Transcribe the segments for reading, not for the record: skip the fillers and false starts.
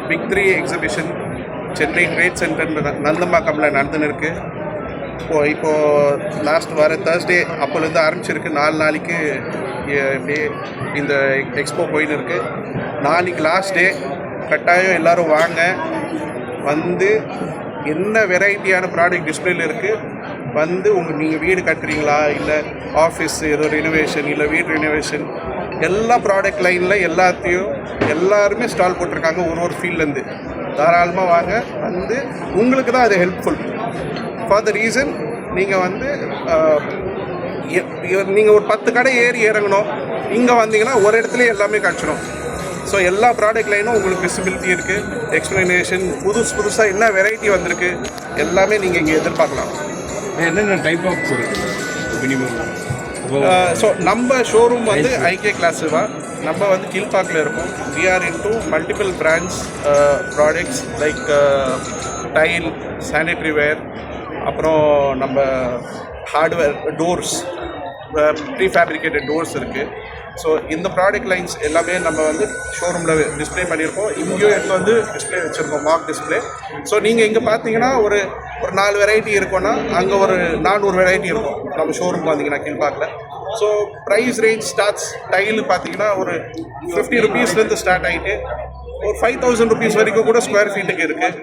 Big 3 exhibition Chennai trade centre நந்தம்பாக்கமில் நடந்துன்னு இருக்குது. இப்போது லாஸ்ட் வர தேர்ஸ்டே அப்போலேருந்து ஆரம்பிச்சிருக்கு. 4 நாளைக்கு இப்படியே இந்த எக்ஸ்போ போயின்னு இருக்குது. நாளைக்கு லாஸ்ட் டே. கட்டாயம் எல்லோரும் வாங்க, வந்து என்ன வெரைட்டியான ப்ராடக்ட் டிஸ்பிளேல இருக்குது வந்து நீங்கள் வீடு கட்டுறீங்களா, இல்லை ஆஃபீஸ் ஏதோ ரெனோவேஷன், இல்லை வீடு ரெனோவேஷன், எல்லா ப்ராடக்ட் லைனில் எல்லாருமே ஸ்டால் போட்டிருக்காங்க ஒரு ஃபீல்ட்லேருந்து. தாராளமாக வாங்க, வந்து உங்களுக்கு தான் அது ஹெல்ப்ஃபுல். ஃபார் த ரீசன் நீங்கள் வந்து நீங்கள் ஒரு 10 கடை ஏறி இறங்கணும், இங்கே வந்தீங்கன்னா ஒரு இடத்துல எல்லாமே கிடச்சிடும். ஸோ எல்லா ப்ராடக்ட் லைனும் உங்களுக்கு விசிபிலிட்டி இருக்குது, எக்ஸ்ப்ளனேஷன், புதுசாக என்ன வெரைட்டி வந்திருக்கு எல்லாமே நீங்கள் இங்கே எதிர்பார்க்கலாம். என்னென்ன டைப் ஆஃப் மினிமம்? ஸோ நம்ம ஷோரூம் வந்து ஐகே கிளாஸுவா, நம்ம வந்து கீழ்பாக்கில் இருக்கோம். We are into multiple brands products like tile, sanitary ware, அப்புறம் நம்ம hardware, doors, pre fabricated doors இருக்குது. ஸோ இந்த ப்ராடக்ட் லைன்ஸ் எல்லாமே நம்ம வந்து ஷோரூமில் டிஸ்பிளே பண்ணியிருக்கோம். இங்கேயும் எடுத்து வந்து டிஸ்பிளே வச்சுருக்கோம், மார்க் டிஸ்பிளே. ஸோ நீங்கள் இங்கே பார்த்தீங்கன்னா ஒரு 4 வெரைட்டி இருக்குன்னா அங்கே ஒரு 400 வெரைட்டி இருக்கும் நம்ம ஷோரூம் பார்த்தீங்கன்னா கீழ்பாக்கில். So price range starts tile பார்த்தீங்கன்னா ஒரு 50 ருபீஸ்லேருந்து ஸ்டார்ட் ஆகிட்டு ஒரு 5000 ருபீஸ் வரைக்கும் கூட ஸ்கொயர் ஃபீட்டுக்கு இருக்குது.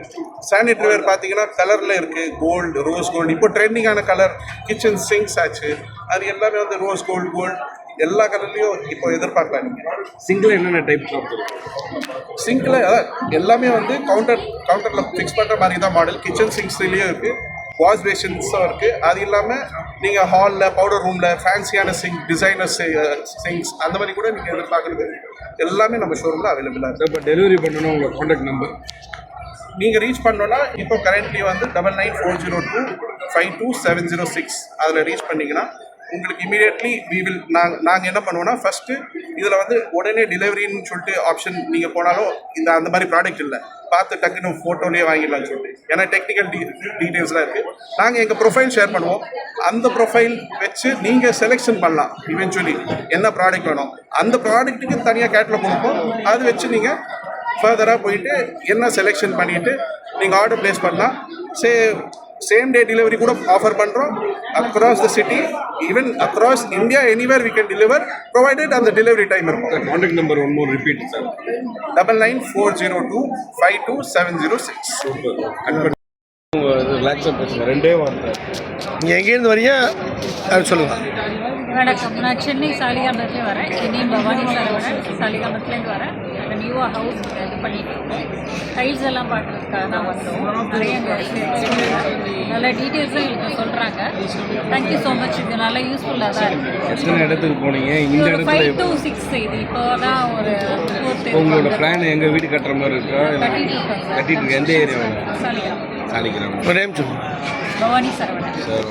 சானிட்ரி வேர் பார்த்தீங்கன்னா கலரில் இருக்குது, கோல்டு, ரோஸ் கோல்டு. இப்போ ட்ரெண்டிங்கான கலர் கிச்சன் சிங்க்ஸ் ஆச்சு, அது எல்லாமே வந்து ரோஸ் கோல்டு எல்லா கலர்லேயும் இப்போ எதிர்பார்க்கலாம். நீங்கள் சிங்கிள் என்னென்ன டைப் சிங்கில் எல்லாமே வந்து கவுண்டரில் ஃபிக்ஸ் பண்ணுற மாதிரி தான் மாடல். கிச்சன் சிங்க்ஸ்லேயும் இருக்குது, வாஷ் பேஷன்ஸும் இருக்குது. அது இல்லாமல் நீங்கள் ஹாலில், பவுடர் ரூமில் ஃபேன்சியான டிசைனர் சிங்க்ஸ் அந்த மாதிரி கூட நீங்கள் எதிர்பார்க்குறது எல்லாமே நம்ம ஷோரூமில் அவைலபிளாக இருக்குது. இப்போ டெலிவரி பண்ணணும் உங்கள் கான்டாக்ட் நம்பர் நீங்கள் ரீச் பண்ணோன்னா இப்போ கரண்ட்லி வந்து 9940252706 அதில் ரீச் பண்ணிங்கன்னா உங்களுக்கு இமீடியட்லி நாங்கள் என்ன பண்ணுவோன்னா, ஃபஸ்ட்டு இதில் வந்து உடனே டெலிவரின்னு சொல்லிட்டு ஆப்ஷன் நீங்கள் போனாலும் அந்த மாதிரி ப்ராடக்ட் இல்லை, பார்த்து டக்குன்னு ஃபோட்டோலேயே வாங்கிடலாம்னு சொல்லிட்டு. ஏன்னா டெக்னிக்கல் டீட்டெயில்ஸ்லாம் இருக்குது. நாங்கள் எங்கள் ப்ரொஃபைல் ஷேர் பண்ணுவோம், அந்த ப்ரொஃபைல் வச்சு நீங்கள் செலெக்ஷன் பண்ணலாம். இவென்ச்சுவலி என்ன ப்ராடக்ட் வேணும் அந்த ப்ராடக்ட்டுக்கு தனியாக கேட்டலாக் கொடுப்போம். அது வச்சு நீங்கள் ஃபர்தராக போயிட்டு என்ன செலெக்ஷன் பண்ணிவிட்டு நீங்கள் ஆர்டர் ப்ளேஸ் பண்ணலாம். சேம் டே டெலிவரி கூட ஆஃபர் பண்ணுறோம். Across the city, even across India, anywhere we can deliver provided அந்த டெலிவரி டைம் இருக்கும். Contact number one more repeat sir. 9940252706. ரிலாக்ஸாக பேசுங்க, 2 வார்த்தை. நீங்கள் எங்கேருந்து வரீங்க அது சொல்லுங்கள். வணக்கம், நான் சென்னை சாலிகிராமத்துலேருந்து வரேன். சென்னை பவானி சரவணன், சாலிகிராமத்துலேருந்து வரேன். நியூவாக ஹவுஸ் இது பண்ணிட்டு இருக்கோம். டைல்ஸ் எல்லாம் பார்க்குறதுக்காக தான் வந்தோம். நிறைய நல்ல டீட்டெயில்ஸும் எங்களுக்கு சொல்கிறாங்க. Thank you so much. இது நல்லா யூஸ்ஃபுல்லாக தான் இருக்குது. எத்தனை இடத்துக்கு போனீங்க? இந்த இடத்துல 5 to 6 இது இப்போ தான் ஒரு 4th. உங்களோட பிளான் எங்கள் வீடு கட்டுற மாதிரி இருக்கா? கட்டிட்டு எந்த ஏரியா? சாலிகிராமம். சாலிகிராமம். ஒரு நேம் சொல்லுங்கள். பவானி சரவணன். சார்